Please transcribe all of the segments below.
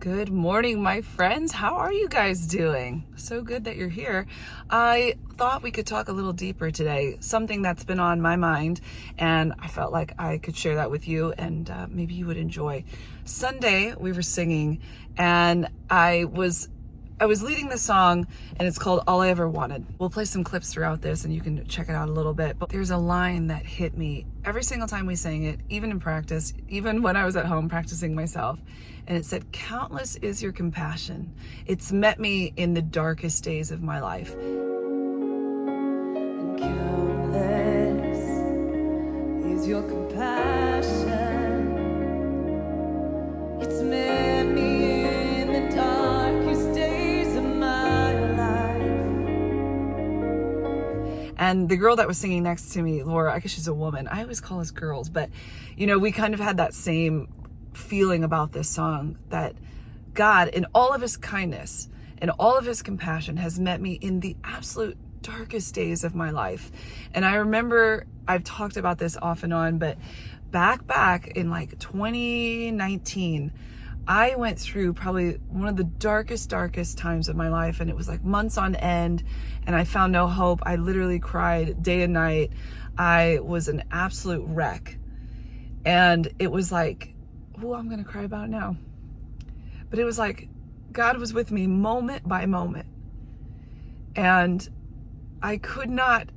Good morning, my friends. How are you guys doing? So good that you're here. I thought we could talk a little deeper today, something that's been on my mind, and I felt like I could share that with you, and maybe you would enjoy. Sunday, we were singing, and I was leading the song, and it's called All I Ever Wanted. We'll play some clips throughout this, and you can check it out a little bit. But there's a line that hit me every single time we sang it, even in practice, even when I was at home practicing myself. And it said, "Countless is your compassion. It's met me in the darkest days of my life." And countless is your compassion. It's met me in the darkest days of my life. And the girl that was singing next to me, Laura, I guess she's a woman. I always call us girls, but we kind of had that same feeling about this song, that God, in all of his kindness and all of his compassion, has met me in the absolute darkest days of my life. And I remember, I've talked about this off and on, but back in like 2019, I went through probably one of the darkest times of my life, and it was like months on end, and I found no hope. I literally cried day and night. I was an absolute wreck. And it was like, oh, I'm going to cry about it now. But it was like God was with me moment by moment. And I could not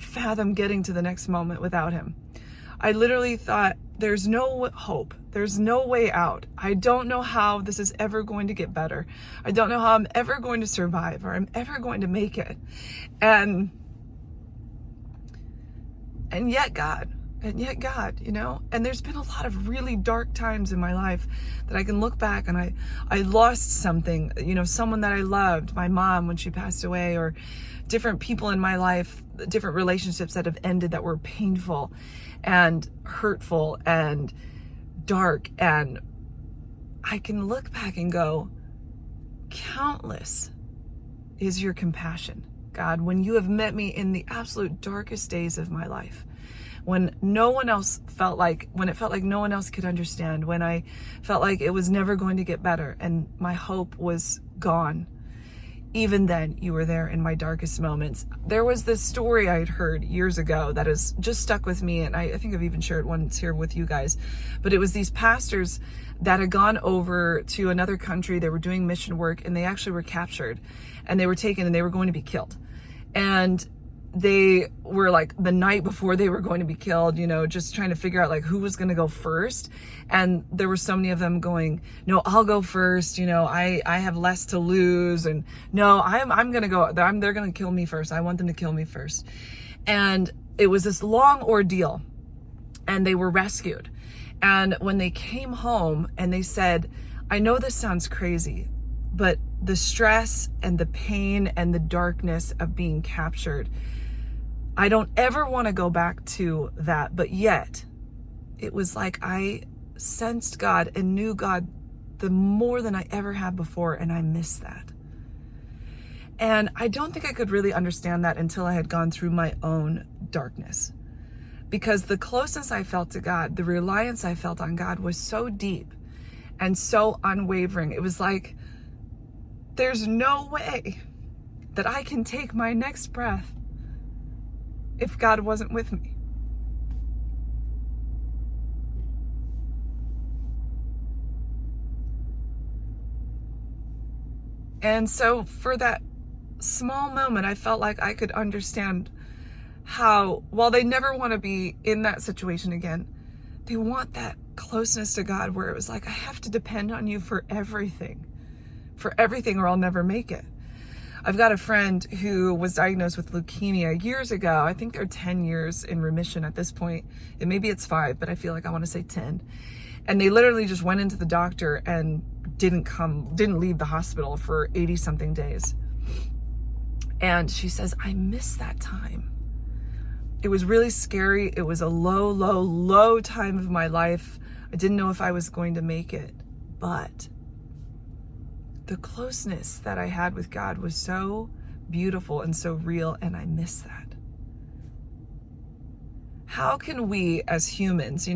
fathom getting to the next moment without him. I literally thought, there's no hope. There's no way out. I don't know how this is ever going to get better. I don't know how I'm ever going to survive, or I'm ever going to make it. And yet God, and there's been a lot of really dark times in my life that I can look back, and I lost something, someone that I loved, my mom when she passed away, or different people in my life, different relationships that have ended that were painful and hurtful and dark. And I can look back and go, countless is your compassion, God, when you have met me in the absolute darkest days of my life. When it felt like no one else could understand, when I felt like it was never going to get better and my hope was gone. Even then, you were there in my darkest moments. There was this story I had heard years ago that has just stuck with me, and I think I've even shared once here with you guys. But it was these pastors that had gone over to another country. They were doing mission work, and they actually were captured, and they were taken, and they were going to be killed. And they were like, the night before they were going to be killed, just trying to figure out like who was going to go first. And there were so many of them going, no, I'll go first. I have less to lose. And no, I'm going to go. They're going to kill me first. I want them to kill me first. And it was this long ordeal, and they were rescued. And when they came home and they said, I know this sounds crazy, but the stress and the pain and the darkness of being captured, I don't ever want to go back to that. But yet it was like I sensed God and knew God the more than I ever had before. And I missed that. And I don't think I could really understand that until I had gone through my own darkness, because the closeness I felt to God, the reliance I felt on God was so deep and so unwavering. It was like, there's no way that I can take my next breath if God wasn't with me. And so for that small moment, I felt like I could understand how, while they never want to be in that situation again, they want that closeness to God where it was like, I have to depend on you for everything, or I'll never make it. I've got a friend who was diagnosed with leukemia years ago. I think they're 10 years in remission at this point. And maybe it's 5, but I feel like I want to say 10. And they literally just went into the doctor and didn't leave the hospital for 80 something days. And she says, I miss that time. It was really scary. It was a low time of my life. I didn't know if I was going to make it, but the closeness that I had with God was so beautiful and so real, and I miss that. How can we as humans,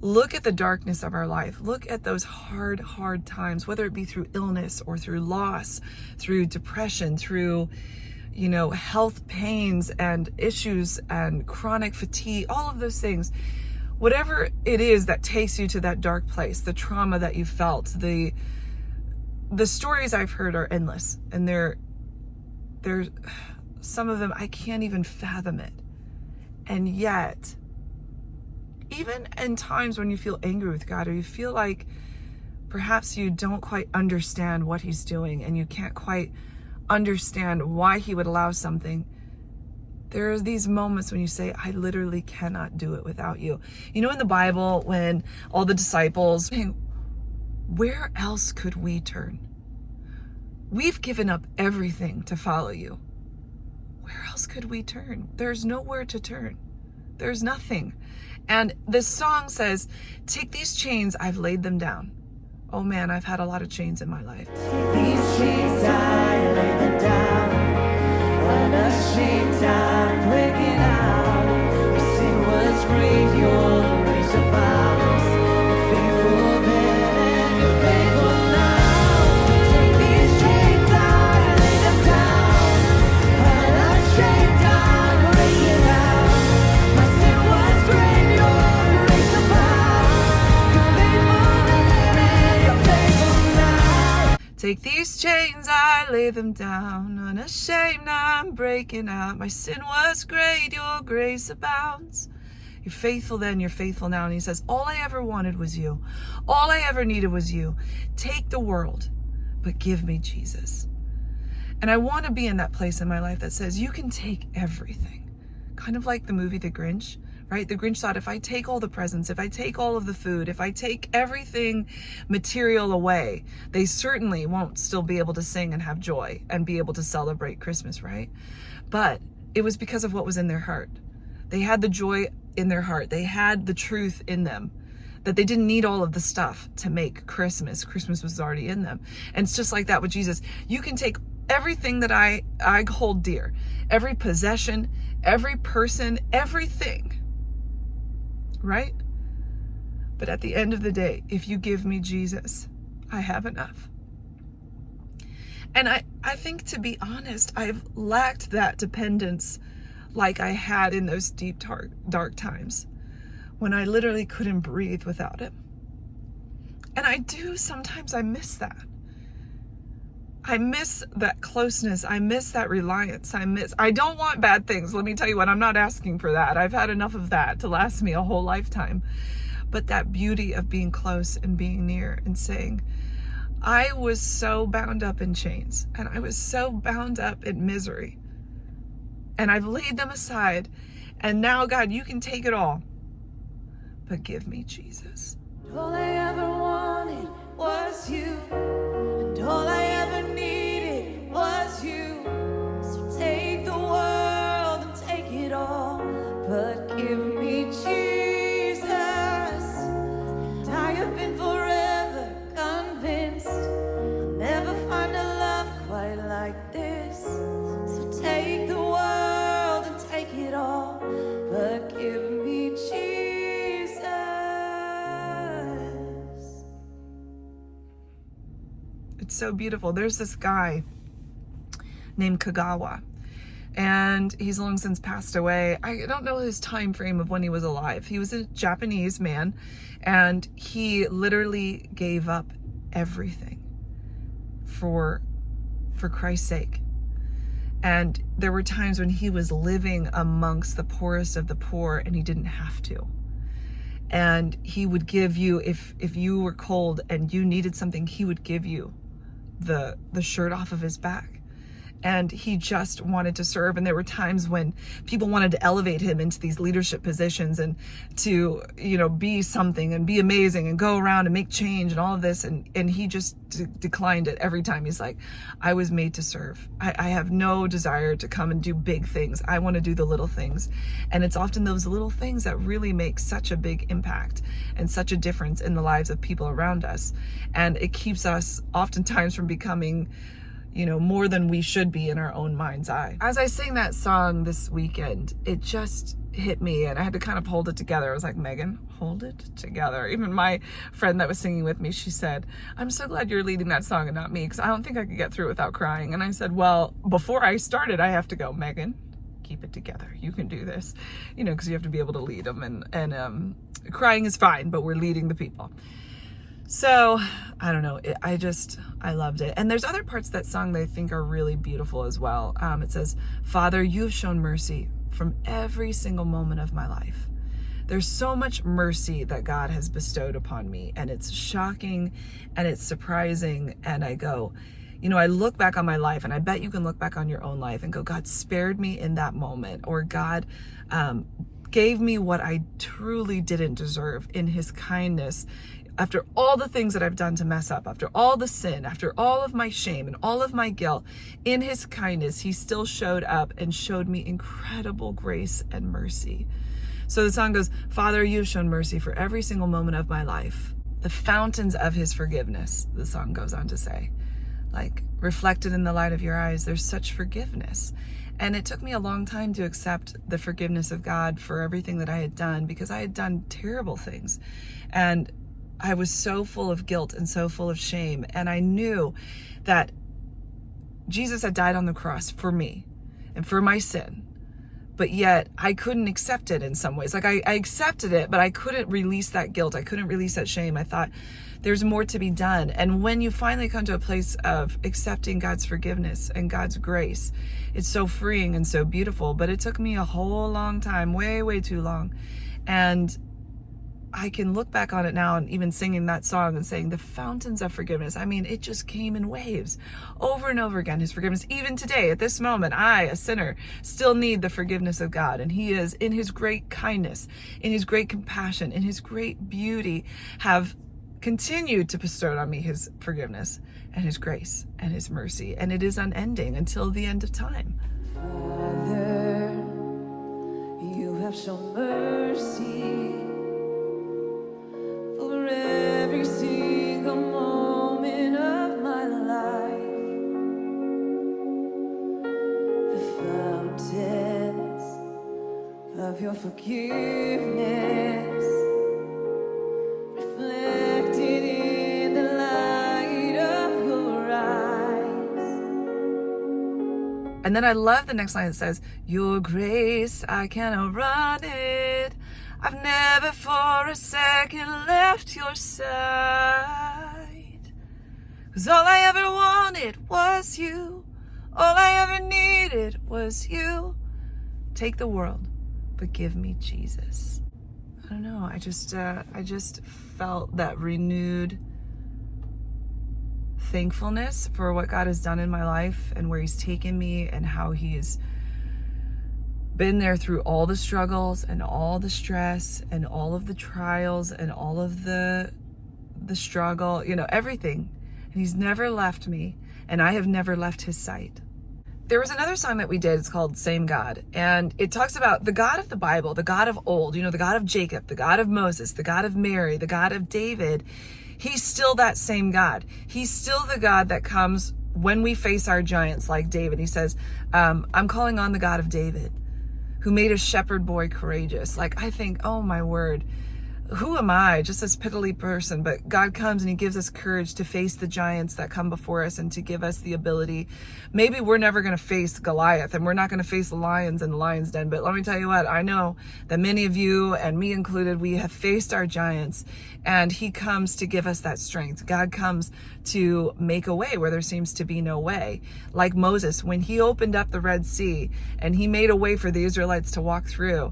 look at the darkness of our life. Look at those hard times, whether it be through illness or through loss, through depression, through, health pains and issues and chronic fatigue, all of those things. Whatever it is that takes you to that dark place, the trauma that you felt, the stories I've heard are endless, and they're some of them I can't even fathom it. And yet, even in times when you feel angry with God, or you feel like perhaps you don't quite understand what he's doing and you can't quite understand why he would allow something, there are these moments when you say, I literally cannot do it without you. In the Bible, when all the disciples, where else could we turn? We've given up everything to follow you. Where else could we turn? There's nowhere to turn. There's nothing. And this song says, take these chains, I've laid them down. Oh man, I've had a lot of chains in my life. These chains I lay them down, unashamed I'm breaking out. Your sin was great, your grace abounds. You're faithful then and you're faithful now. Take these chains I lay them down, unashamed I'm breaking out. My sin was great, your grace abounds. You're faithful then and you're faithful now. Take these chains, I lay them down. Unashamed, I'm breaking out. My sin was great, your grace abounds. You're faithful then, you're faithful now. And he says, all I ever wanted was you. All I ever needed was you. Take the world, but give me Jesus. And I want to be in that place in my life that says, you can take everything. Kind of like the movie The Grinch, right? The Grinch thought, if I take all the presents, if I take all of the food, if I take everything material away, they certainly won't still be able to sing and have joy and be able to celebrate Christmas, right? But it was because of what was in their heart. They had the joy in their heart. They had the truth in them, that they didn't need all of the stuff to make Christmas. Christmas was already in them. And it's just like that with Jesus. You can take everything that I hold dear, every possession, every person, everything, right? But at the end of the day, if you give me Jesus, I have enough. And I think, to be honest, I've lacked that dependence like I had in those deep, dark times when I literally couldn't breathe without him. And I do, sometimes I miss that. I miss that closeness. I miss that reliance. I don't want bad things. Let me tell you what, I'm not asking for that. I've had enough of that to last me a whole lifetime. But that beauty of being close and being near and saying, I was so bound up in chains and I was so bound up in misery, and I've laid them aside. And now, God, you can take it all, but give me Jesus. All I ever wanted was you, and all I ever needed was you. So take the world and take it all, but give me Jesus. And I have been forever convinced I'll never find a love quite like this. So take the world and take it all, but give me Jesus. It's so beautiful. There's this guy named Kagawa, and he's long since passed away. I don't know his time frame of when he was alive. He was a Japanese man, and he literally gave up everything for Christ's sake. And there were times when he was living amongst the poorest of the poor, and he didn't have to. And he would give you, if you were cold and you needed something, he would give you the shirt off of his back. And he just wanted to serve. And there were times when people wanted to elevate him into these leadership positions and to, be something and be amazing and go around and make change and all of this. And he just declined it every time. He's like, I was made to serve. I have no desire to come and do big things. I want to do the little things. And it's often those little things that really make such a big impact and such a difference in the lives of people around us. And it keeps us oftentimes from becoming more than we should be in our own mind's eye. As I sang that song this weekend, it just hit me, and I had to kind of hold it together. I was like, Megan, hold it together. Even my friend that was singing with me, she said, I'm so glad you're leading that song and not me, because I don't think I could get through it without crying. And I said, well, before I started, I have to go, Megan, keep it together. You can do this, because you have to be able to lead them, and crying is fine, but we're leading the people. So I don't know. I loved it. And there's other parts of that song that I think are really beautiful as well. It says, Father, you've shown mercy from every single moment of my life. There's so much mercy that God has bestowed upon me, and it's shocking and it's surprising. And I go, I look back on my life, and I bet you can look back on your own life and go, God spared me in that moment, or God gave me what I truly didn't deserve in his kindness. After all the things that I've done to mess up, after all the sin, after all of my shame and all of my guilt, in his kindness, he still showed up and showed me incredible grace and mercy. So the song goes, Father, you've shown mercy for every single moment of my life. The fountains of his forgiveness, the song goes on to say, like, reflected in the light of your eyes, there's such forgiveness. And it took me a long time to accept the forgiveness of God for everything that I had done, because I had done terrible things. And I was so full of guilt and so full of shame. And I knew that Jesus had died on the cross for me and for my sin. But yet I couldn't accept it in some ways. Like I accepted it, but I couldn't release that guilt. I couldn't release that shame. I thought there's more to be done. And when you finally come to a place of accepting God's forgiveness and God's grace, it's so freeing and so beautiful. But it took me a whole long time, way, way too long. And I can look back on it now, and even singing that song and saying the fountains of forgiveness. I mean, it just came in waves over and over again. His forgiveness, even today, at this moment, I, a sinner, still need the forgiveness of God. And he is, in his great kindness, in his great compassion, in his great beauty, have continued to bestow on me his forgiveness and his grace and his mercy. And it is unending until the end of time. Father, you have shown mercy for every single moment of my life. The fountains of your forgiveness reflected in the light of your eyes. And then I love the next line that says, your grace, I cannot run it. I've never for a second left your side. 'Cause all I ever wanted was you. All I ever needed was you. Take the world, but give me Jesus. I don't know. I just felt that renewed thankfulness for what God has done in my life and where he's taken me, and how he's been there through all the struggles and all the stress and all of the trials and all of the struggle, everything. And he's never left me, and I have never left his sight. There was another song that we did. It's called Same God. And it talks about the God of the Bible, the God of old, the God of Jacob, the God of Moses, the God of Mary, the God of David. He's still that same God. He's still the God that comes when we face our giants like David. He says, I'm calling on the God of David, who made a shepherd boy courageous. Like, I think, oh my word, who am I? Just this piddly person. But God comes and he gives us courage to face the giants that come before us, and to give us the ability. Maybe we're never going to face Goliath, and we're not going to face the lions in the lion's den. But let me tell you what, I know that many of you, and me included, we have faced our giants, and he comes to give us that strength. God comes to make a way where there seems to be no way. Like Moses, when he opened up the Red Sea and he made a way for the Israelites to walk through,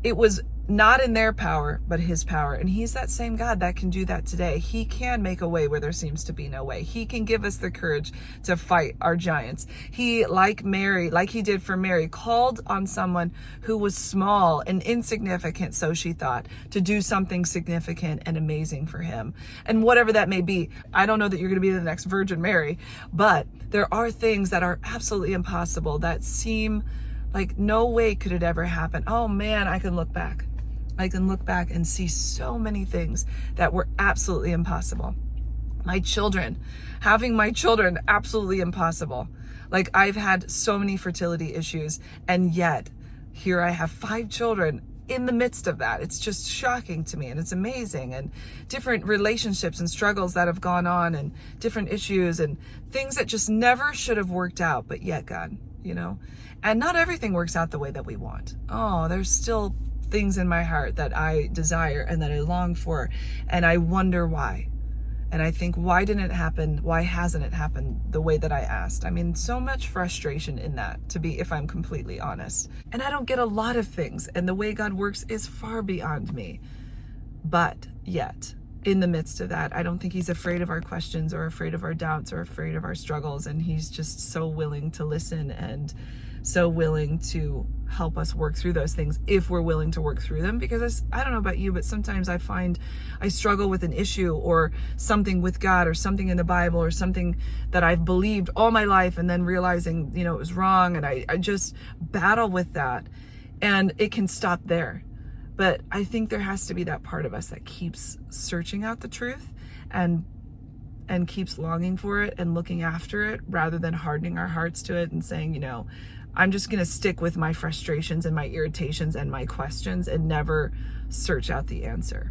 it was not in their power, but his power. And he's that same God that can do that today. He can make a way where there seems to be no way. He can give us the courage to fight our giants. He, like Mary, like he did for Mary, called on someone who was small and insignificant, so she thought, to do something significant and amazing for him. And whatever that may be, I don't know that you're going to be the next Virgin Mary, but there are things that are absolutely impossible, that seem like no way could it ever happen. Oh man, I can look back and see so many things that were absolutely impossible. My children, having my children, absolutely impossible. Like, I've had so many fertility issues, and yet here I have 5 children in the midst of that. It's just shocking to me, and it's amazing. And different relationships and struggles that have gone on, and different issues and things that just never should have worked out, but yet God, and not everything works out the way that we want. Oh, there's still things in my heart that I desire and that I long for, and I wonder why. And I think, why didn't it happen? Why hasn't it happened the way that I asked? I mean, so much frustration in that, if I'm completely honest. And I don't get a lot of things, and the way God works is far beyond me. But yet, in the midst of that, I don't think he's afraid of our questions or afraid of our doubts or afraid of our struggles. And he's just so willing to listen and so willing to help us work through those things if we're willing to work through them. Because I don't know about you, but sometimes I find I struggle with an issue or something with God or something in the Bible or something that I've believed all my life, and then realizing, it was wrong. And I just battle with that, and it can stop there. But I think there has to be that part of us that keeps searching out the truth and keeps longing for it and looking after it, rather than hardening our hearts to it and saying, I'm just going to stick with my frustrations and my irritations and my questions and never search out the answer.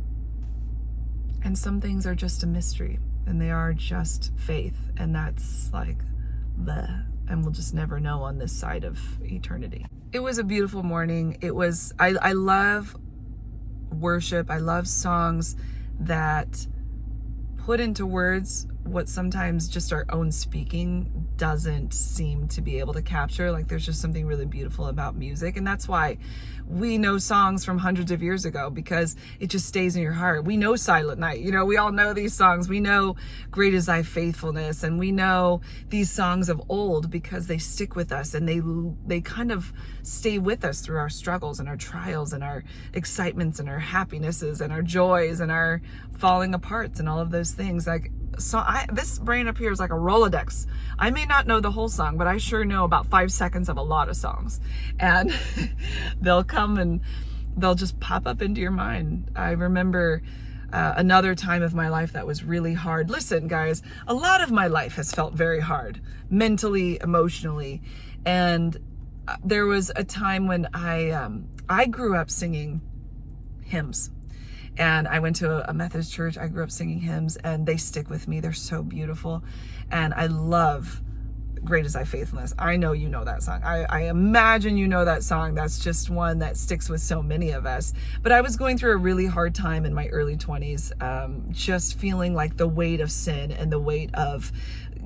And some things are just a mystery, and they are just faith. And that's like, bleh, and we'll just never know on this side of eternity. It was a beautiful morning. I love worship. I love songs that put into words what sometimes just our own speaking doesn't seem to be able to capture. Like, there's just something really beautiful about music. And that's why we know songs from hundreds of years ago, because it just stays in your heart. We know Silent Night, we all know these songs. We know Great is Thy Faithfulness, and we know these songs of old because they stick with us, and they kind of stay with us through our struggles and our trials and our excitements and our happinesses and our joys and our falling aparts and all of those things. Like, so this brain up here is like a Rolodex. I may not know the whole song, but I sure know about 5 seconds of a lot of songs, and they'll come and they'll just pop up into your mind. I remember another time of my life that was really hard. Listen, guys, a lot of my life has felt very hard, mentally, emotionally, and there was a time when I grew up singing hymns. And I went to a Methodist church. I grew up singing hymns, and they stick with me. They're so beautiful. And I love Great is Thy Faithfulness. I know you know that song. I imagine you know that song. That's just one that sticks with so many of us. But I was going through a really hard time in my early 20s, just feeling like the weight of sin and the weight of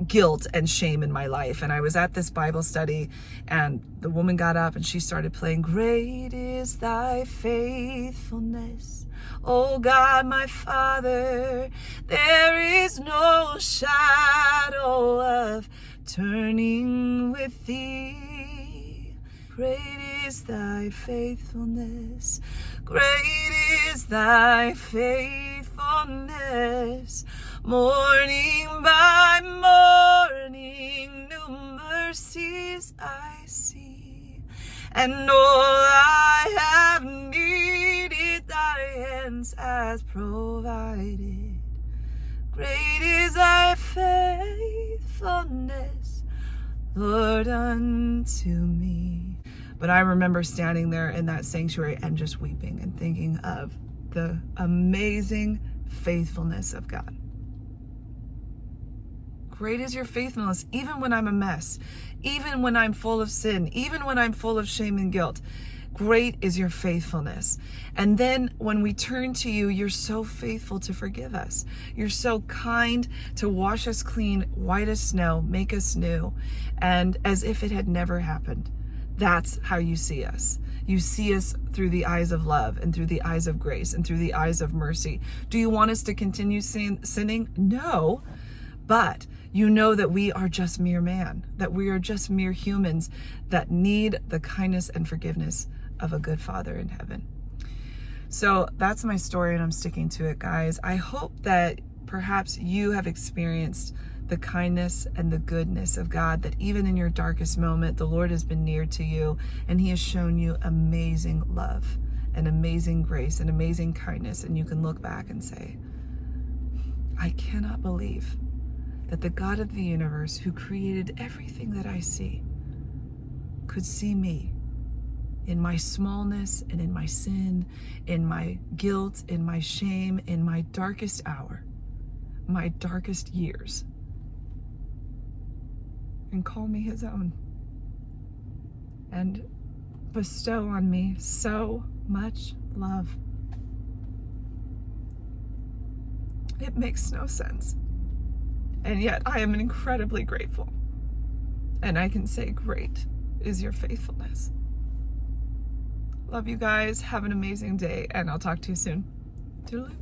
guilt and shame in my life. And I was at this Bible study, and the woman got up and she started playing, Great is Thy Faithfulness, O God, my Father, there is no shadow of turning with Thee. Great is Thy faithfulness, great is Thy faithfulness. Morning by morning, new mercies I see, and all I have needed, Thy hands has provided. Great is Thy faithfulness, Lord, unto me. But I remember standing there in that sanctuary and just weeping and thinking of the amazing faithfulness of God. Great is your faithfulness, even when I'm a mess, even when I'm full of sin, even when I'm full of shame and guilt. Great is your faithfulness. And then when we turn to you, you're so faithful to forgive us. You're so kind to wash us clean, white as snow, make us new, and as if it had never happened. That's how you see us. You see us through the eyes of love and through the eyes of grace and through the eyes of mercy. Do you want us to continue sinning? No, but you know that we are just mere man, that we are just mere humans that need the kindness and forgiveness of a good Father in heaven. So that's my story, and I'm sticking to it, guys. I hope that perhaps you have experienced the kindness and the goodness of God, that even in your darkest moment, the Lord has been near to you, and He has shown you amazing love and amazing grace and amazing kindness, and you can look back and say, I cannot believe that the God of the universe, who created everything that I see, could see me in my smallness and in my sin, in my guilt, in my shame, in my darkest hour, my darkest years, and call me his own, and bestow on me so much love. It makes no sense. And yet I am incredibly grateful. And I can say, great is your faithfulness. Love you guys. Have an amazing day, and I'll talk to you soon. Toodaloo.